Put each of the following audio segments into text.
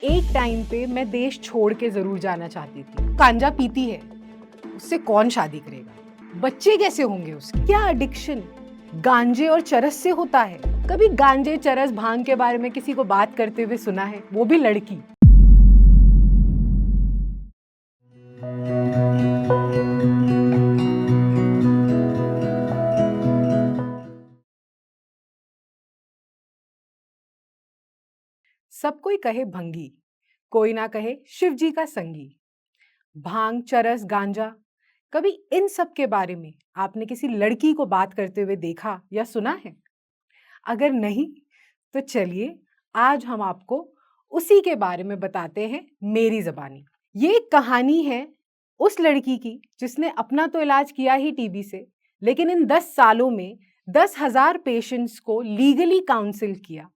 एक टाइम पे मैं देश छोड़ के जरूर जाना चाहती थी। गांजा पीती है, उससे कौन शादी करेगा? बच्चे कैसे होंगे उसके? क्या एडिक्शन गांजे और चरस से होता है? कभी गांजे, चरस, भांग के बारे में किसी को बात करते हुए सुना है, वो भी लड़की? सब कोई कहे भंगी, कोई ना कहे शिव जी का संगी। भांग, चरस, गांजा, कभी इन सब के बारे में आपने किसी लड़की को बात करते हुए देखा या सुना है? अगर नहीं, तो चलिए आज हम आपको उसी के बारे में बताते हैं मेरी ज़बानी। ये एक कहानी है उस लड़की की जिसने अपना तो इलाज किया ही टीबी से, लेकिन इन 10 सालों में 10,000 पेशेंट्स को लीगली काउंसिल किया,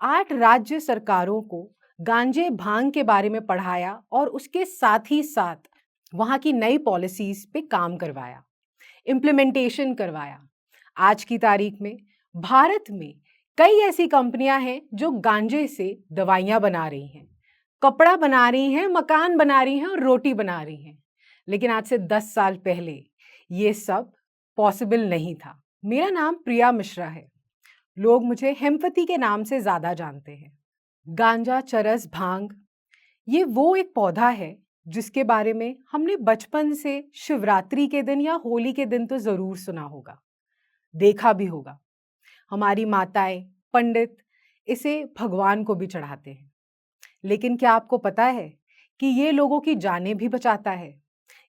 8 राज्य सरकारों को गांजे, भांग के बारे में पढ़ाया और उसके साथ ही साथ वहाँ की नई पॉलिसीज पे काम करवाया, इम्प्लीमेंटेशन करवाया। आज की तारीख में भारत में कई ऐसी कंपनियां हैं जो गांजे से दवाइयां बना रही हैं, कपड़ा बना रही हैं, मकान बना रही हैं और रोटी बना रही हैं। लेकिन आज से 10 साल पहले ये सब पॉसिबल नहीं था। मेरा नाम प्रिया मिश्रा है। लोग मुझे हेम्पैथी के नाम से ज्यादा जानते हैं। गांजा, चरस, भांग, ये वो एक पौधा है जिसके बारे में हमने बचपन से शिवरात्रि के दिन या होली के दिन तो जरूर सुना होगा, देखा भी होगा। हमारी माताएं, पंडित इसे भगवान को भी चढ़ाते हैं। लेकिन क्या आपको पता है कि ये लोगों की जानें भी बचाता है,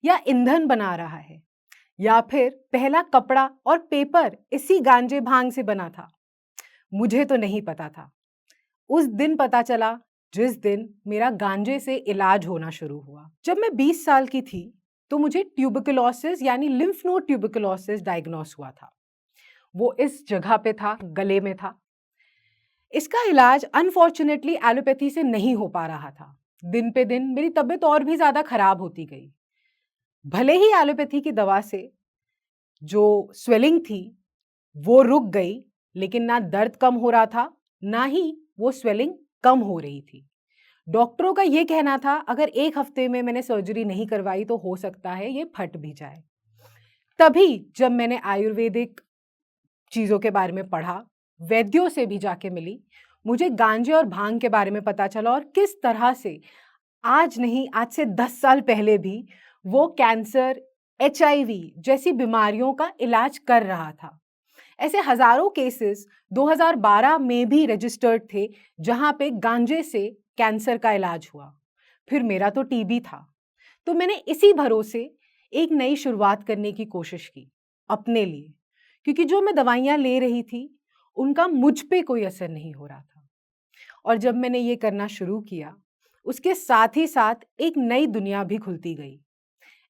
या ईंधन बना रहा है, या फिर पहला कपड़ा और पेपर इसी गांजे भांग से बना था? मुझे तो नहीं पता था। उस दिन पता चला जिस दिन मेरा गांजे से इलाज होना शुरू हुआ। जब मैं 20 साल की थी तो मुझे ट्यूबरकुलोसिस यानी लिम्फ नोड ट्यूबरकुलोसिस डायग्नोस हुआ था। वो इस जगह पे था, गले में था। इसका इलाज अनफॉर्चुनेटली एलोपैथी से नहीं हो पा रहा था। दिन पे दिन मेरी तबीयत और भी ज्यादा खराब होती गई। भले ही एलोपैथी की दवा से जो स्वेलिंग थी वो रुक गई, लेकिन ना दर्द कम हो रहा था, ना ही वो स्वेलिंग कम हो रही थी। डॉक्टरों का ये कहना था अगर 1 हफ्ते में मैंने सर्जरी नहीं करवाई तो हो सकता है ये फट भी जाए। तभी जब मैंने आयुर्वेदिक चीजों के बारे में पढ़ा, वैद्यों से भी जाके मिली, मुझे गांजे और भांग के बारे में पता चला और किस तरह से आज नहीं, आज से 10 साल पहले भी वो कैंसर, HIV जैसी बीमारियों का इलाज कर रहा था। ऐसे हजारों केसेस 2012 में भी रजिस्टर्ड थे जहां पे गांजे से कैंसर का इलाज हुआ। फिर मेरा तो टीबी था, तो मैंने इसी भरोसे एक नई शुरुआत करने की कोशिश की अपने लिए, क्योंकि जो मैं दवाइयां ले रही थी उनका मुझ पे कोई असर नहीं हो रहा था। और जब मैंने ये करना शुरू किया, उसके साथ ही साथ एक नई दुनिया भी खुलती गई।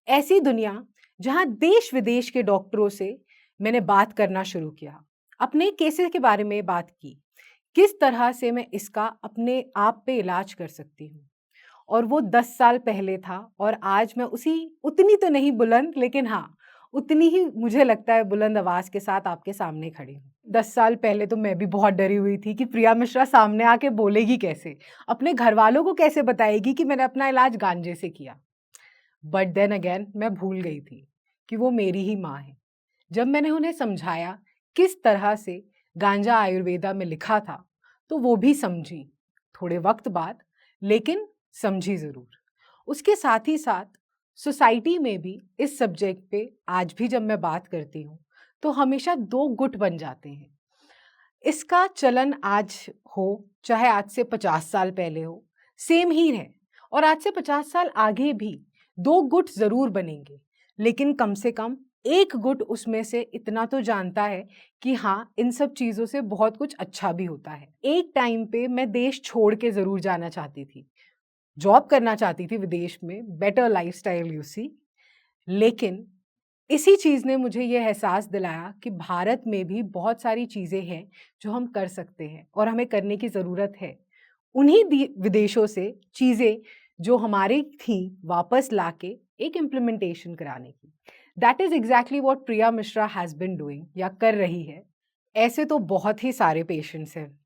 ऐसी दुनिया जहां देश विदेश के डॉक्टरों से मैंने बात करना शुरू किया, अपने केसेस के बारे में बात की, किस तरह से मैं इसका अपने आप पे इलाज कर सकती हूँ। और वो 10 साल पहले था और आज मैं उसी, उतनी तो नहीं बुलंद, लेकिन हाँ उतनी ही मुझे लगता है बुलंद आवाज के साथ आपके सामने खड़ी हूँ। 10 साल पहले तो मैं भी बहुत डरी हुई थी कि प्रिया मिश्रा सामने आके बोलेगी कैसे, अपने घर वालों को कैसे बताएगी कि मैंने अपना इलाज गांजे से किया। बट देन अगेन मैं भूल गई थी कि वो मेरी ही माँ है। जब मैंने उन्हें समझाया किस तरह से गांजा आयुर्वेदा में लिखा था, तो वो भी समझी, थोड़े वक्त बाद, लेकिन समझी जरूर। उसके साथ ही साथ सोसाइटी में भी इस सब्जेक्ट पे आज भी जब मैं बात करती हूँ तो हमेशा 2 गुट बन जाते हैं। इसका चलन आज हो चाहे आज से 50 साल पहले हो, सेम ही है। और आज से 50 साल आगे भी 2 गुट जरूर बनेंगे, लेकिन कम से कम एक गुट उसमें से इतना तो जानता है कि हाँ, इन सब चीजों से बहुत कुछ अच्छा भी होता है। एक टाइम पे मैं देश छोड़ के जरूर जाना चाहती थी, जॉब करना चाहती थी विदेश में, बेटर लाइफस्टाइल यू सी। लेकिन इसी चीज ने मुझे ये एहसास दिलाया कि भारत में भी बहुत सारी चीजें हैं जो हम कर सकते हैं और हमें करने की जरूरत है। उन्हीं विदेशों से चीजें जो हमारी थी वापस लाके एक इम्प्लीमेंटेशन कराने की। That is exactly what Priya Mishra has been doing, या कर रही है। ऐसे तो बहुत ही सारे पेशेंट्स हैं,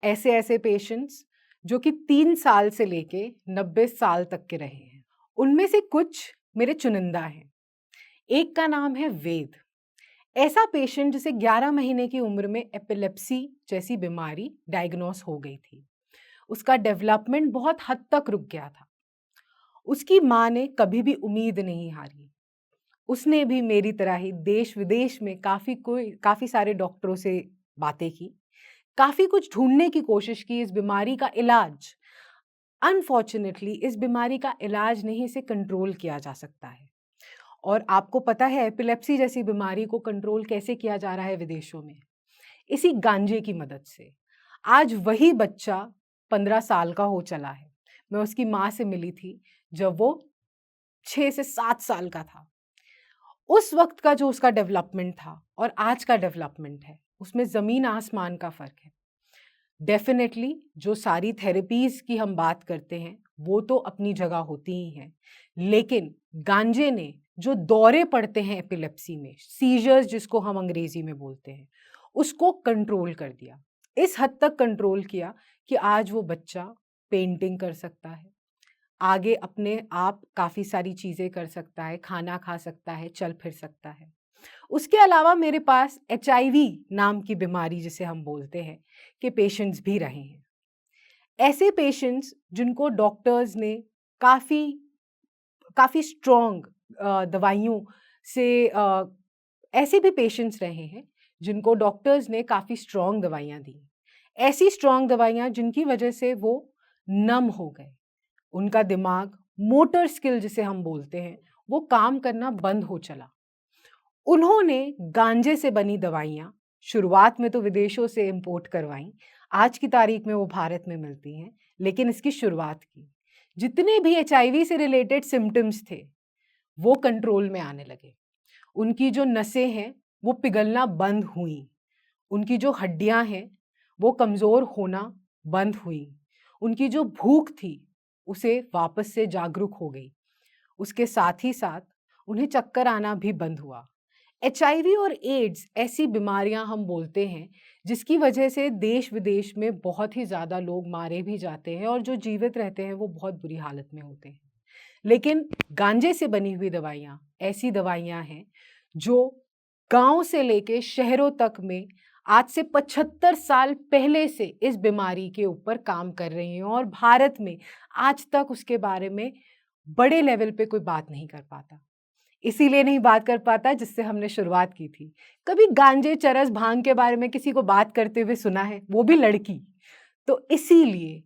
ऐसे ऐसे पेशेंट्स जो कि 3 साल से लेके 90 साल तक के रहे हैं। उनमें से कुछ मेरे चुनिंदा हैं। एक का नाम है वेद। ऐसा पेशेंट जिसे 11 महीने की उम्र में एपिलेप्सी जैसी बीमारी डायग्नोस हो गई थी। उसका डेवलपमेंट बहुत हद तक रुक गया था। उसकी माँ ने कभी भी उम्मीद नहीं हारी। उसने भी मेरी तरह ही देश विदेश में काफ़ी सारे डॉक्टरों से बातें की, काफ़ी कुछ ढूंढने की कोशिश की इस बीमारी का इलाज। अनफॉर्चुनेटली इस बीमारी का इलाज नहीं, इसे कंट्रोल किया जा सकता है। और आपको पता है एपिलेप्सी जैसी बीमारी को कंट्रोल कैसे किया जा रहा है विदेशों में? इसी गांजे की मदद से। आज वही बच्चा 15 साल का हो चला है। मैं उसकी माँ से मिली थी जब वो 6 से 7 साल का था। उस वक्त का जो उसका डेवलपमेंट था और आज का डेवलपमेंट है, उसमें ज़मीन आसमान का फ़र्क है। डेफिनेटली जो सारी थेरेपीज़ की हम बात करते हैं वो तो अपनी जगह होती ही हैं, लेकिन गांजे ने जो दौरे पड़ते हैं एपिलेप्सी में, सीजर्स जिसको हम अंग्रेजी में बोलते हैं, उसको कंट्रोल कर दिया। इस हद तक कंट्रोल किया कि आज वो बच्चा पेंटिंग कर सकता है, आगे अपने आप काफ़ी सारी चीज़ें कर सकता है, खाना खा सकता है, चल फिर सकता है। उसके अलावा मेरे पास एचआईवी नाम की बीमारी जिसे हम बोलते हैं के पेशेंट्स भी रहे हैं। ऐसे पेशेंट्स जिनको डॉक्टर्स ने काफ़ी काफ़ी स्ट्रॉन्ग दवाइयों से ऐसे भी पेशेंट्स रहे हैं जिनको डॉक्टर्स ने काफ़ी स्ट्रॉन्ग दवाइयाँ दी। ऐसी स्ट्रॉन्ग दवाइयाँ जिनकी वजह से वो नम हो गए। उनका दिमाग, मोटर स्किल जिसे हम बोलते हैं, वो काम करना बंद हो चला। उन्होंने गांजे से बनी दवाइयाँ शुरुआत में तो विदेशों से इंपोर्ट करवाईं। आज की तारीख में वो भारत में मिलती हैं, लेकिन इसकी शुरुआत की। जितने भी एचआईवी से रिलेटेड सिम्टम्स थे, वो कंट्रोल में आने लगे। उनकी जो नसें हैं, वो पिघलना बंद हुईं। उनकी जो हड्डियाँ हैं, वो कमज़ोर होना बंद हुईं। उनकी जो भूख थी, उसे वापस से जागरूक हो गई। उसके साथ ही साथ उन्हें चक्कर आना भी बंद हुआ। एचआईवी और एड्स ऐसी बीमारियां हम बोलते हैं जिसकी वजह से देश विदेश में बहुत ही ज़्यादा लोग मारे भी जाते हैं और जो जीवित रहते हैं वो बहुत बुरी हालत में होते हैं। लेकिन गांजे से बनी हुई दवाइयाँ ऐसी दवाइयाँ हैं जो गांव से लेके शहरों तक में आज से 75 साल पहले से इस बीमारी के ऊपर काम कर रही हैं और भारत में आज तक उसके बारे में बड़े लेवल पे कोई बात नहीं कर पाता। इसीलिए नहीं बात कर पाता जिससे हमने शुरुआत की थी। कभी गांजे, चरस, भांग के बारे में किसी को बात करते हुए सुना है? वो भी लड़की। तो इसीलिए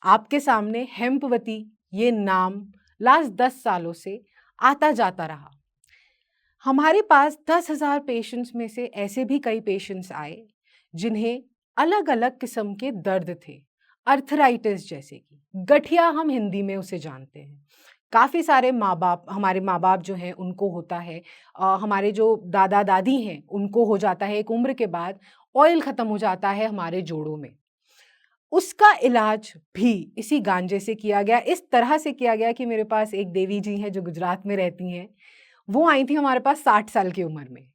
आपके सामने हेम्पवती ये नाम लास्ट 10 सालों से आता जाता रहा। हमारे पास 10,000 पेशेंट्स में से ऐसे भी कई पेशेंट्स आए जिन्हें अलग-अलग किस्म के दर्द थे। अर्थराइटिस जैसे कि गठिया हम हिंदी में उसे जानते हैं। काफ़ी सारे हमारे माँ बाप जो हैं उनको होता है, हमारे जो दादा दादी हैं उनको हो जाता है। एक उम्र के बाद ऑयल ख़त्म हो जाता है हमारे जोड़ों में। उसका इलाज भी इसी गांजे से किया गया। इस तरह से किया गया कि मेरे पास एक देवी जी हैं जो गुजरात में रहती हैं। वो आई थी हमारे पास 60 साल की उम्र में।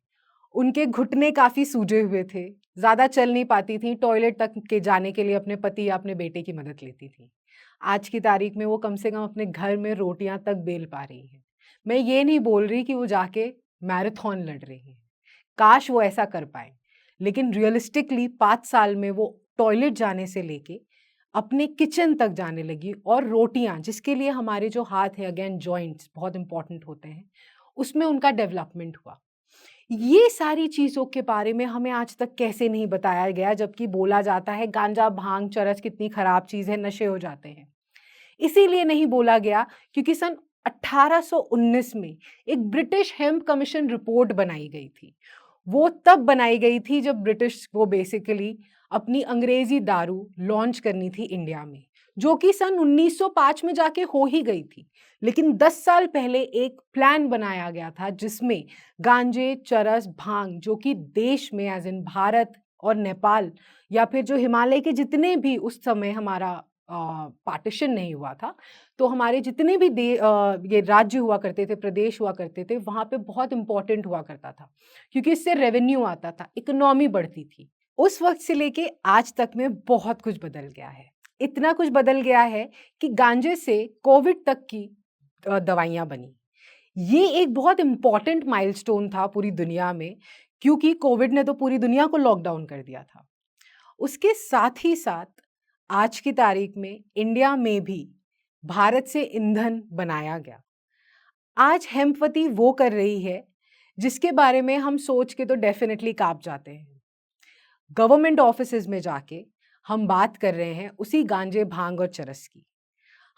उनके घुटने काफ़ी सूजे हुए थे, ज़्यादा चल नहीं पाती थीं, टॉयलेट तक के जाने के लिए अपने पति या अपने बेटे की मदद लेती थीं। आज की तारीख में वो कम से कम अपने घर में रोटियां तक बेल पा रही हैं। मैं ये नहीं बोल रही कि वो जाके मैराथन लड़ रही हैं, काश वो ऐसा कर पाए, लेकिन रियलिस्टिकली 5 साल में वो टॉयलेट जाने से लेके अपने किचन तक जाने लगी और रोटियां, जिसके लिए हमारे जो हाथ है, अगेन जॉइंट्स बहुत इंपॉर्टेंट होते हैं, उसमें उनका डेवलपमेंट हुआ। ये सारी चीज़ों के बारे में हमें आज तक कैसे नहीं बताया गया, जबकि बोला जाता है गांजा, भांग, चरस कितनी खराब चीज़ है, नशे हो जाते हैं। इसीलिए नहीं बोला गया क्योंकि सन 1819 में एक ब्रिटिश हेम्प कमीशन रिपोर्ट बनाई गई थी। वो तब बनाई गई थी जब ब्रिटिश वो बेसिकली अपनी अंग्रेजी दारू लॉन्च करनी थी इंडिया में, जो कि सन 1905 में जाके हो ही गई थी। लेकिन 10 साल पहले एक प्लान बनाया गया था जिसमें गांजे, चरस, भांग, जो कि देश में एज इन भारत और नेपाल या फिर जो हिमालय के जितने भी, उस समय हमारा पार्टीशन नहीं हुआ था, तो हमारे जितने भी ये राज्य हुआ करते थे, प्रदेश हुआ करते थे, वहाँ पे बहुत इम्पोर्टेंट हुआ करता था क्योंकि इससे रेवेन्यू आता था, इकोनॉमी बढ़ती थी। उस वक्त से लेके आज तक में बहुत कुछ बदल गया है। इतना कुछ बदल गया है कि गांजे से कोविड तक की दवाइयाँ बनी। ये एक बहुत इम्पॉर्टेंट माइलस्टोन था पूरी दुनिया में, क्योंकि कोविड ने तो पूरी दुनिया को लॉकडाउन कर दिया था। उसके साथ ही साथ आज की तारीख में इंडिया में भी भारत से ईंधन बनाया गया। आज हेम्पवती वो कर रही है जिसके बारे में हम सोच के तो डेफिनेटली काँप जाते हैं। गवर्नमेंट ऑफिसेज में जाके हम बात कर रहे हैं उसी गांजे, भांग और चरस की।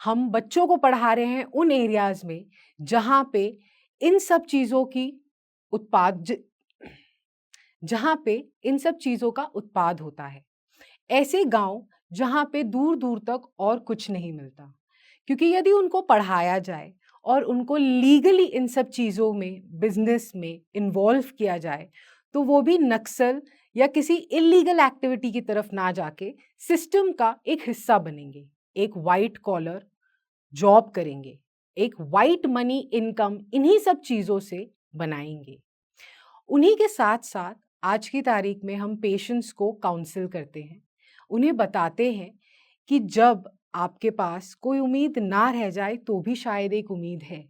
हम बच्चों को पढ़ा रहे हैं उन एरियाज में जहाँ पे इन सब चीज़ों की उत्पाद जहाँ पे इन सब चीज़ों का उत्पाद होता है। ऐसे गांव जहाँ पे दूर दूर तक और कुछ नहीं मिलता, क्योंकि यदि उनको पढ़ाया जाए और उनको लीगली इन सब चीज़ों में, बिजनेस में इन्वॉल्व किया जाए, तो वो भी नक्सल या किसी इलीगल एक्टिविटी की तरफ ना जाके सिस्टम का एक हिस्सा बनेंगे, एक वाइट कॉलर जॉब करेंगे, एक वाइट मनी इनकम इन्हीं सब चीज़ों से बनाएंगे। उन्हीं के साथ साथ आज की तारीख में हम पेशेंट्स को काउंसिल करते हैं, उन्हें बताते हैं कि जब आपके पास कोई उम्मीद ना रह जाए तो भी शायद एक उम्मीद है,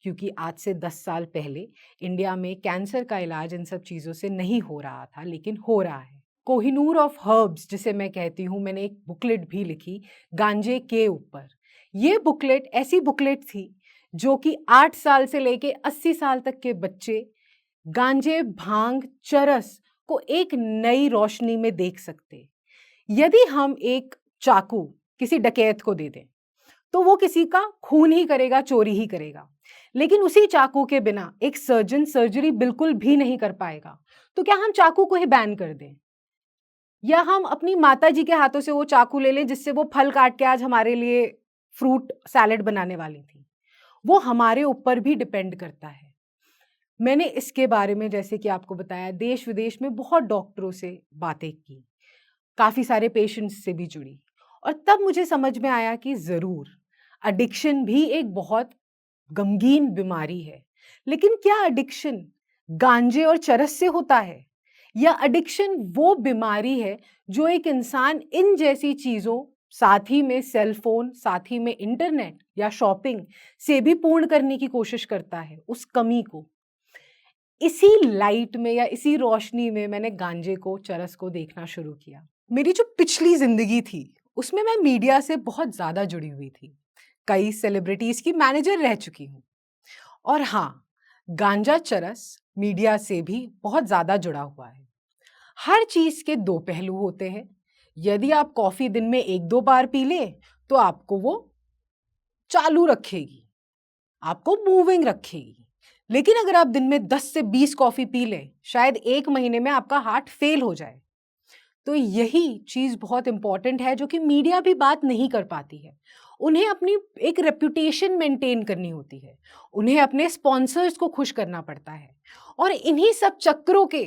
क्योंकि आज से 10 साल पहले इंडिया में कैंसर का इलाज इन सब चीज़ों से नहीं हो रहा था, लेकिन हो रहा है। कोहिनूर ऑफ हर्ब्स जिसे मैं कहती हूँ, मैंने एक बुकलेट भी लिखी गांजे के ऊपर। ये बुकलेट ऐसी बुकलेट थी जो कि 8 साल से लेके 80 साल तक के बच्चे गांजे, भांग, चरस को एक नई रोशनी में देख सकते। यदि हम एक चाकू किसी डकैत को दे दें तो वो किसी का खून ही करेगा, चोरी ही करेगा, लेकिन उसी चाकू के बिना एक सर्जन सर्जरी बिल्कुल भी नहीं कर पाएगा। तो क्या हम चाकू को ही बैन कर दें, या हम अपनी माता जी के हाथों से वो चाकू ले लें जिससे वो फल काट के आज हमारे लिए फ्रूट सैलेड बनाने वाली थी? वो हमारे ऊपर भी डिपेंड करता है। मैंने इसके बारे में, जैसे कि आपको बताया, देश विदेश में बहुत डॉक्टरों से बातें की, काफ़ी सारे पेशेंट्स से भी जुड़ी, और तब मुझे समझ में आया कि ज़रूर एडिक्शन भी एक बहुत गमगीन बीमारी है। लेकिन क्या एडिक्शन गांजे और चरस से होता है, या एडिक्शन वो बीमारी है जो एक इंसान इन जैसी चीज़ों, साथ ही में सेल फोन, साथ ही में इंटरनेट या शॉपिंग से भी पूर्ण करने की कोशिश करता है, उस कमी को? इसी लाइट में या इसी रोशनी में मैंने गांजे को, चरस को देखना शुरू किया। मेरी जो पिछली जिंदगी थी उसमें मैं मीडिया से बहुत ज्यादा जुड़ी हुई थी, कई सेलिब्रिटीज की मैनेजर रह चुकी हूँ, और हाँ, गांजा चरस मीडिया से भी बहुत ज्यादा जुड़ा हुआ है। हर चीज के दो पहलू होते हैं। यदि आप कॉफी दिन में 1-2 बार पी ले तो आपको वो चालू रखेगी, आपको मूविंग रखेगी, लेकिन अगर आप दिन में 10 से 20 कॉफी पी लें, शायद 1 महीने में आपका हार्ट फेल हो जाए। तो यही चीज बहुत इंपॉर्टेंट है जो कि मीडिया भी बात नहीं कर पाती है। उन्हें अपनी एक रेपुटेशन मेंटेन करनी होती है, उन्हें अपने स्पॉन्सर्स को खुश करना पड़ता है, और इन्हीं सब चक्रों के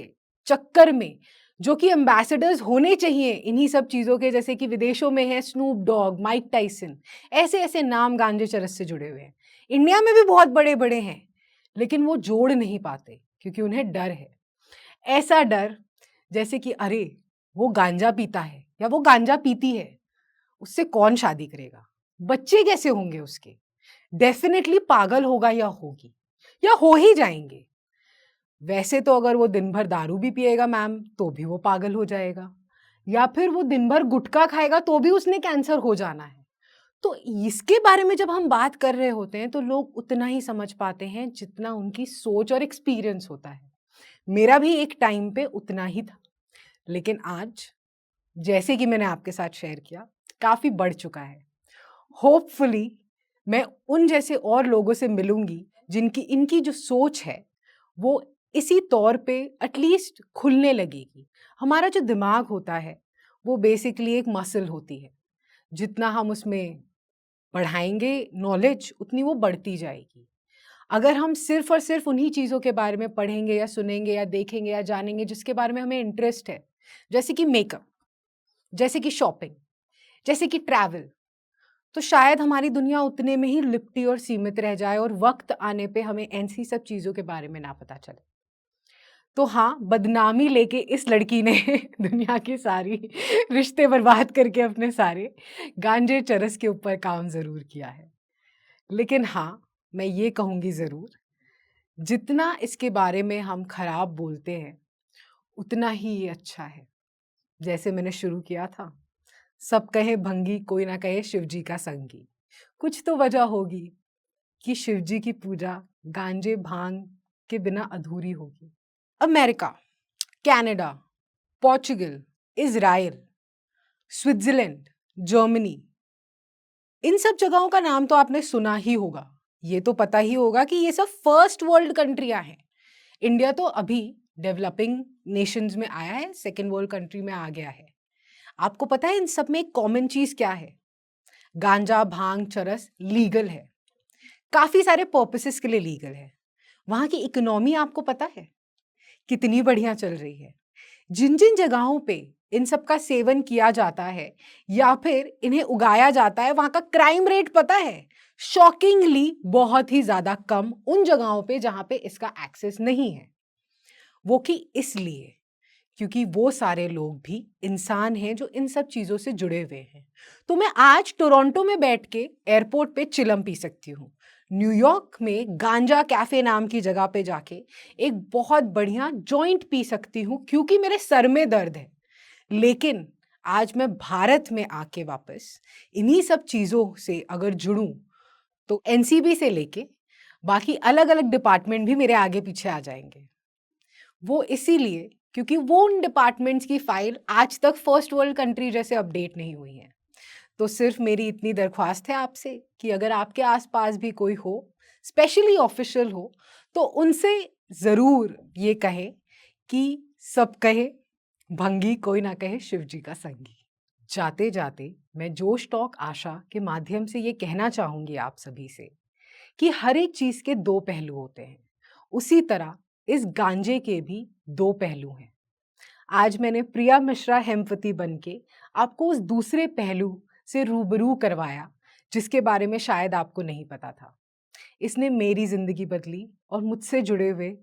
चक्कर में जो कि एम्बेसडर्स होने चाहिए इन्हीं सब चीज़ों के, जैसे कि विदेशों में है स्नूप डॉग, माइक टाइसन, ऐसे ऐसे नाम गांजे चरस से जुड़े हुए हैं। इंडिया में भी बहुत बड़े बड़े हैं, लेकिन वो जोड़ नहीं पाते क्योंकि उन्हें डर है। ऐसा डर जैसे कि अरे वो गांजा पीता है या वो गांजा पीती है, उससे कौन शादी करेगा, बच्चे कैसे होंगे उसके, डेफिनेटली पागल होगा या होगी, या हो ही जाएंगे। वैसे तो अगर वो दिन भर दारू भी पिएगा मैम तो भी वो पागल हो जाएगा, या फिर वो दिन भर गुटखा खाएगा तो भी उसने कैंसर हो जाना है। तो इसके बारे में जब हम बात कर रहे होते हैं तो लोग उतना ही समझ पाते हैं जितना उनकी सोच और एक्सपीरियंस होता है। मेरा भी एक टाइम पे उतना ही था, लेकिन आज, जैसे कि मैंने आपके साथ शेयर किया, काफ़ी बढ़ चुका है। होपफुली मैं उन जैसे और लोगों से मिलूंगी जिनकी इनकी जो सोच है वो इसी तौर पे एटलीस्ट खुलने लगेगी। हमारा जो दिमाग होता है वो बेसिकली एक मसल होती है, जितना हम उसमें बढ़ाएंगे नॉलेज उतनी वो बढ़ती जाएगी। अगर हम सिर्फ और सिर्फ उन्हीं चीज़ों के बारे में पढ़ेंगे या सुनेंगे या देखेंगे या जानेंगे जिसके बारे में हमें इंटरेस्ट है, जैसे कि मेकअप, जैसे कि शॉपिंग, जैसे कि ट्रैवल, तो शायद हमारी दुनिया उतने में ही लिपटी और सीमित रह जाए और वक्त आने पे हमें ऐसी सब चीज़ों के बारे में ना पता चले। तो हाँ, बदनामी लेके इस लड़की ने दुनिया की सारी रिश्ते बर्बाद करके अपने सारे गांजे चरस के ऊपर काम ज़रूर किया है। लेकिन हाँ, मैं ये कहूँगी ज़रूर, जितना इसके बारे में हम खराब बोलते हैं, उतना ही ये अच्छा है। जैसे मैंने शुरू किया था, सब कहे भंगी कोई ना कहे शिव जी का संगी। कुछ तो वजह होगी कि शिव जी की पूजा गांजे भांग के बिना अधूरी होगी। America, Canada, Portugal, Israel, Switzerland, Germany, इन सब जगहों का नाम तो आपने सुना ही होगा। ये तो पता ही होगा कि ये सब फर्स्ट वर्ल्ड कंट्रियां हैं। इंडिया तो अभी डेवलपिंग नेशंस में आया है, सेकेंड वर्ल्ड कंट्री में आ गया है। आपको पता है इन सब में एक कॉमन चीज क्या है? गांजा भांग चरस लीगल है, काफी सारे पर्पसेस के लिए लीगल है। वहां की इकोनॉमी आपको पता है कितनी बढ़िया चल रही है। जिन जिन जगहों पे इन सब का सेवन किया जाता है या फिर इन्हें उगाया जाता है, वहां का क्राइम रेट पता है शॉकिंगली बहुत ही ज्यादा कम उन जगहों पे जहां पे इसका एक्सेस नहीं है। वो कि इसलिए क्योंकि वो सारे लोग भी इंसान हैं जो इन सब चीजों से जुड़े हुए हैं। तो मैं आज टोरंटो में बैठ के एयरपोर्ट पे चिलम पी सकती हूँ, न्यूयॉर्क में गांजा कैफे नाम की जगह पे जाके एक बहुत बढ़िया जॉइंट पी सकती हूँ क्योंकि मेरे सर में दर्द है। लेकिन आज मैं भारत में आके वापस इन्हीं सब चीजों से अगर जुड़ूं तो एनसीबी से लेके बाकी अलग अलग डिपार्टमेंट भी मेरे आगे पीछे आ जाएंगे। वो इसीलिए क्योंकि वो उन डिपार्टमेंट्स की फाइल आज तक फर्स्ट वर्ल्ड कंट्री जैसे अपडेट नहीं हुई है। तो सिर्फ मेरी इतनी दरख्वास्त है आपसे कि अगर आपके आसपास भी कोई हो, स्पेशली ऑफिशियल हो, तो उनसे ज़रूर ये कहे कि सब कहे भंगी कोई ना कहे शिव जी का संगी। जाते जाते मैं जोश टॉक आशा के माध्यम से ये कहना चाहूँगी आप सभी से कि हर एक चीज़ के दो पहलू होते हैं। उसी तरह इस गांजे के भी दो पहलू हैं। आज मैंने प्रिया मिश्रा हेमवती बन के आपको उस दूसरे पहलू से रूबरू करवाया जिसके बारे में शायद आपको नहीं पता था। इसने मेरी ज़िंदगी बदली और मुझसे जुड़े हुए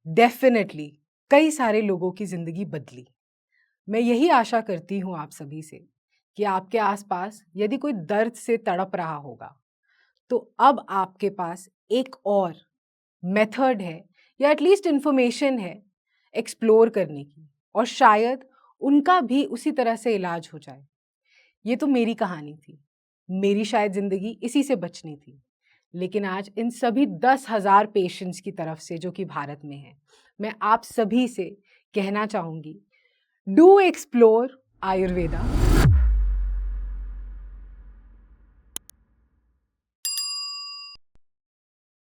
डेफिनेटली कई सारे लोगों की ज़िंदगी बदली। मैं यही आशा करती हूँ आप सभी से कि आपके आसपास यदि कोई दर्द से तड़प रहा होगा तो अब आपके पास एक और मेथड है या एटलीस्ट इन्फॉर्मेशन है एक्सप्लोर करने की, और शायद उनका भी उसी तरह से इलाज हो जाए। ये तो मेरी कहानी थी, मेरी शायद ज़िंदगी इसी से बचनी थी। लेकिन आज इन सभी 10,000 पेशेंट्स की तरफ से जो कि भारत में हैं, मैं आप सभी से कहना चाहूँगी, डू एक्सप्लोर आयुर्वेदा।